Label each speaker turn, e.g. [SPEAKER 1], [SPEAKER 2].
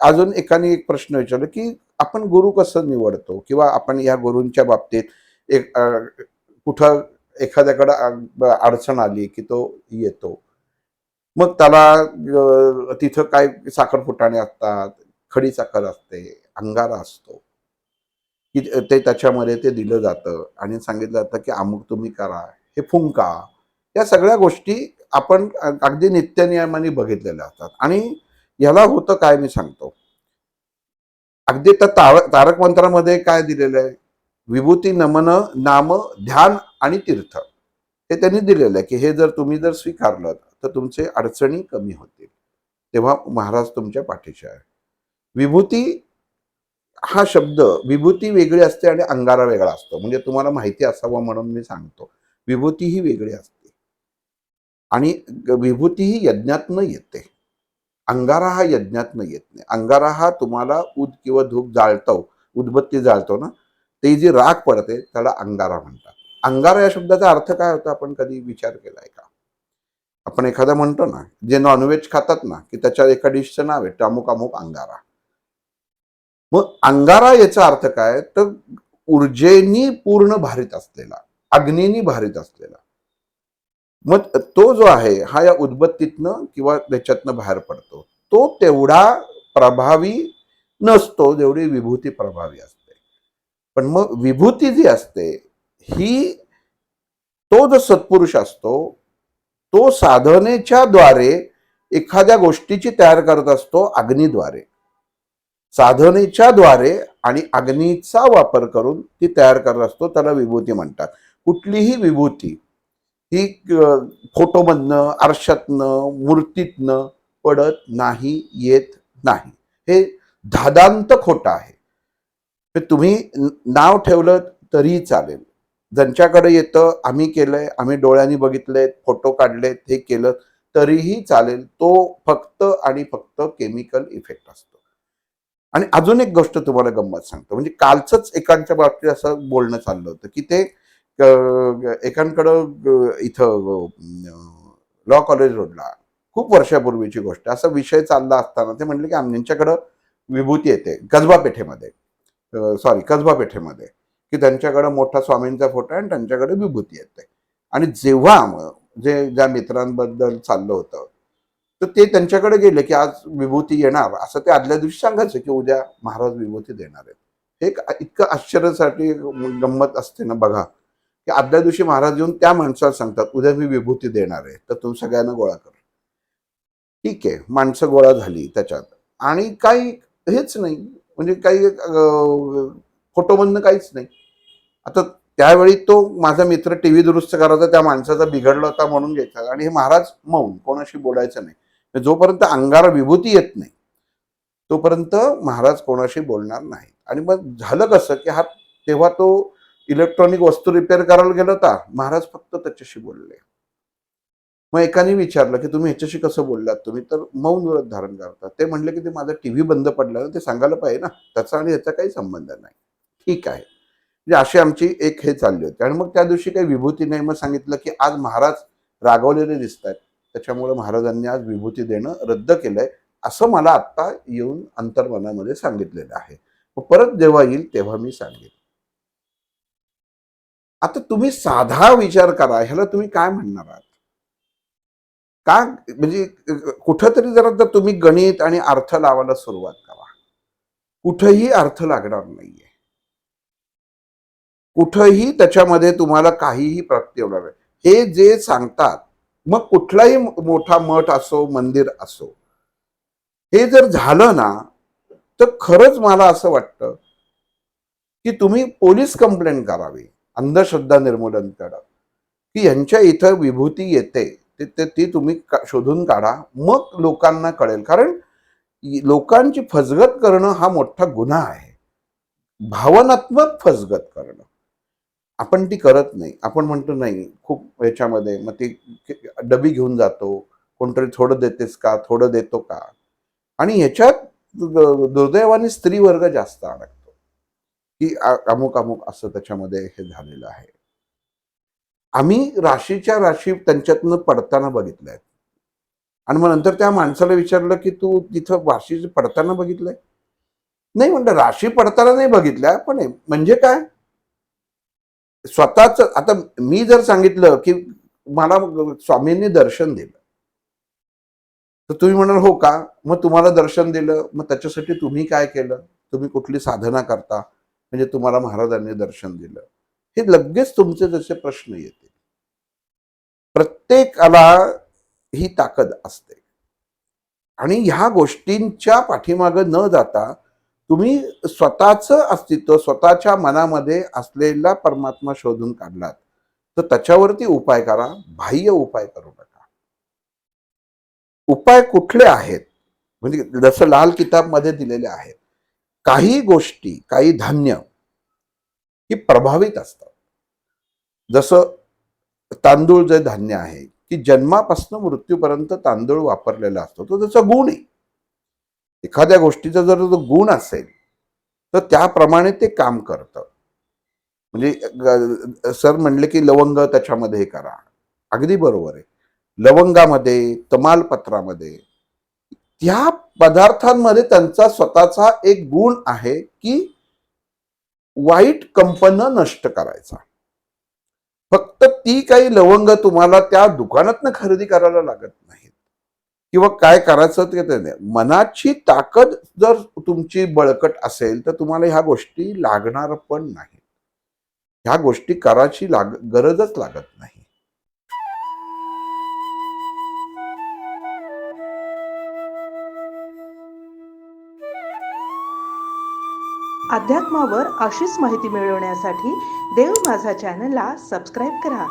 [SPEAKER 1] अजून एकाने एक प्रश्न विचारला, की आपण गुरु कसं निवडतो? किंवा आपण या गुरूंच्या बाबतीत एक कुठं एखाद्याकडे अडचण आली, की तो येतो. मग त्याला तिथं काय साखर फुटाणे असतात, खडी साखर असते, अंगारा असतो, की ते त्याच्यामध्ये ते दिलं जातं आणि सांगितलं जातं, की अमुक तुम्ही करा, हे फुंका. या सगळ्या गोष्टी आपण अगदी नित्यनियमाने बघितलेल्या असतात आणि ह्याला होतं काय मी सांगतो. अगदी तर तारक मंत्रामध्ये काय दिलेलं आहे? विभूती, नमन, नाम, ध्यान आणि तीर्थ. हे त्यांनी दिलेलं आहे, की हे जर तुम्ही जर स्वीकारलं, तर तुमचे अडचणी कमी होतील. तेव्हा महाराज तुमच्या पाठीशी आहे. विभूती हा शब्द, विभूती वेगळी असते आणि अंगारा वेगळा असतो. म्हणजे तुम्हाला माहिती असावं म्हणून मी सांगतो. विभूती ही वेगळी असते आणि विभूती ही यज्ञातनं येते. अंगारा हा यज्ञातनं येत नाही. अंगारा हा तुम्हाला किंवा धूप जाळतो, उदबत्ती जाळतो ना, ती जी राख पडते त्याला अंगारा म्हणतात. अंगारा या शब्दाचा अर्थ काय होतो आपण कधी विचार केलाय का? आपण एखादा म्हणतो ना, जे नॉनव्हेज खातात ना, की त्याच्या एका डिशचं नाव आहे अमुक अमुक अंगारा. मग अंगारा याचा अर्थ काय? तर ऊर्जेनी पूर्ण भारित असलेला, अग्नीनी भारित असलेला. मग तो जो आहे हा या उदबत्तीतनं किंवा त्याच्यातनं बाहेर पडतो. तो तेवढा प्रभावी नसतो जेवढी विभूती प्रभावी असते. पण मग विभूती जी असते ही, तो जो सत्पुरुष असतो, तो साधनेच्या द्वारे एखाद्या गोष्टीची तयार करत असतो अग्नीद्वारे. साधनेच्या द्वारे आणि अग्नीचा वापर करून ती तयार करत असतो, त्याला विभूती म्हणतात. कुठलीही विभूती ही फोटोमधनं, आरशातनं, मूर्तीतनं पडत नाही, येत नाही. हे धादांत खोटं आहे. तुम्ही नाव ठेवलं तरीही चालेल. ज्यांच्याकडे येतं, आम्ही केलंय, आम्ही डोळ्यांनी बघितलंय, फोटो काढलेत, हे केलं तरीही चालेल. तो फक्त आणि फक्त केमिकल इफेक्ट असतो. आणि अजून एक गोष्ट तुम्हाला गंमत सांगतो. म्हणजे कालचंच एकांच्या बाबतीत असं बोलणं चाललं होतं, की ते एकांकडं इथं लॉ कॉलेज रोडला खूप वर्षापूर्वीची गोष्ट, असा विषय चालला असताना ते म्हणले, की आमच्याकडं विभूती येते कसबा पेठेमध्ये, सॉरी कसबा पेठेमध्ये, की त्यांच्याकडे मोठा स्वामींचा फोटो आहे आणि त्यांच्याकडे विभूती येते. आणि जेव्हा जे ज्या मित्रांबद्दल चाललं होतं, तर ते त्यांच्याकडे गेले, की आज विभूती येणार असं ते आदल्या दिवशी सांगायचं, की उद्या महाराज विभूती देणार आहेत. हे एक इतकं आश्चर्यासाठी गंमत असते ना बघा, की आदल्या दिवशी महाराज येऊन त्या माणसाला सांगतात, उद्या मी विभूती देणार आहे, तर तुम्ही सगळ्यांना गोळा कर. ठीक आहे, माणसं गोळा झाली त्याच्यात आणि काही हेच नाही, म्हणजे काही फोटोमधनं काहीच नाही. आता त्यावेळी तो माझा मित्र टीव्ही दुरुस्त करायचा, त्या माणसाचा बिघडला होता म्हणून घ्यायचा आणि हे महाराज मौन, कोणाशी बोलायचं नाही. जोपर्यंत अंगारा विभूती येत नाही तोपर्यंत महाराज कोणाशी बोलणार नाही. आणि मग झालं कसं, की हा तेव्हा तो इलेक्ट्रॉनिक वस्तू रिपेअर करायला गेला होता, महाराज फक्त त्याच्याशी बोलले. मग एकाने विचारलं, की तुम्ही ह्याच्याशी कसं बोललात तुम्ही? तर मौन व्रत धारण करतात. ते म्हणले, की ते माझा टीव्ही बंद पडला ना, ते सांगायला पाहिजे ना, त्याचा आणि ह्याचा काही संबंध नाही. ठीक आहे. म्हणजे अशी आमची एक हे चालली होती. आणि मग त्या दिवशी काही विभूती नाही. मग सांगितलं, की आज महाराज रागावलेले दिसतायत. त्याच्यामुळे महाराजांनी आज विभूती देणं रद्द केलंय, असं मला आत्ता येऊन अंतर्मनामध्ये सांगितलेलं आहे. मग परत जेव्हा येईल तेव्हा मी सांगेन. आता तुम्ही साधा विचार करा, ह्याला तुम्ही काय म्हणणार आहात? का म्हणजे कुठंतरी जरा तर तुम्ही गणित आणि अर्थ लावायला सुरुवात करा. कुठंही अर्थ लागणार नाहीये. कुठंही त्याच्यामध्ये तुम्हाला काहीही प्राप्ती होणार नाही. हे जे सांगतात, मग कुठलाही मोठा मठ असो, मंदिर असो, हे जर झालं ना, तर खरंच मला असं वाटतं, की तुम्ही पोलीस कंप्लेंट करावी अंधश्रद्धा निर्मूलनकडं, की यांच्या इथं विभूती येते, ती तुम्ही शोधून काढा. मग लोकांना कळेल. कारण लोकांची फसगत करणं हा मोठा गुन्हा आहे. भावनात्मक फसगत करणं. आपण ती करत नाही. आपण म्हणतो नाही खूप याच्यामध्ये, मग ती डबी घेऊन जातो. कोणतरी थोडं देतेस का? थोडं देतो का? आणि ह्याच्यात दुर्दैवाने स्त्री वर्ग जास्त अडकतो, की अमुक असं त्याच्यामध्ये हे झालेलं आहे. आम्ही राशीच्या राशी त्यांच्यातनं पडताना बघितल्या आहेत. आणि मग नंतर त्या माणसाला विचारलं की तू तिथं राशी पडताना बघितलंय? नाही म्हणलं, राशी पडताना नाही बघितल्या, पण म्हणजे काय? स्वतःच आता मी जर सांगितलं की मला स्वामींनी दर्शन दिलं, तर तुम्ही म्हणाल हो का? मग तुम्हाला दर्शन दिलं, मग त्याच्यासाठी तुम्ही काय केलं? तुम्ही कुठली साधना करता? म्हणजे तुम्हाला महाराजांनी दर्शन दिलं. हे लगेच तुमचे जसे प्रश्न येतील. प्रत्येकाला ही ताकद असते आणि ह्या गोष्टींच्या पाठीमागे न जाता तुम्ही स्वतःचं अस्तित्व, स्वतःच्या मनामध्ये असलेला परमात्मा शोधून काढलात, तर त्याच्यावरती उपाय करा, बाह्य उपाय करू नका. उपाय कुठले आहेत? म्हणजे जसं लाल किताबमध्ये दिलेले आहेत. काही गोष्टी, काही धान्य ही प्रभावित असतात. जसं तांदूळ जे धान्य आहे, की जन्मापासून मृत्यूपर्यंत तांदूळ वापरलेला असतो. तो त्याचा गुण आहे. एखाद्या गोष्टीचा जर तो गुण असेल, तर त्याप्रमाणे ते काम करतं. म्हणजे सर म्हणले की लवंग त्याच्यामध्ये हे करा. अगदी बरोबर आहे. लवंगामध्ये, तमालपत्रामध्ये त्या पदार्थांमध्ये त्यांचा स्वतःचा एक गुण आहे की वाईट कंपनं नष्ट करायचा. फक्त ती काही लवंग तुम्हाला त्या दुकानातनं खरेदी करायला लागत नाहीत किंवा काय करायचं ते नाही. मनाची ताकद जर तुमची बळकट असेल तर तुम्हाला ह्या गोष्टी लागणार पण नाही. ह्या गोष्टी करायची गरजच लागत नाही.
[SPEAKER 2] अध्यात्मावर अशीच माहिती मिळवण्यासाठी देव माझा चॅनलला सबस्क्राईब करा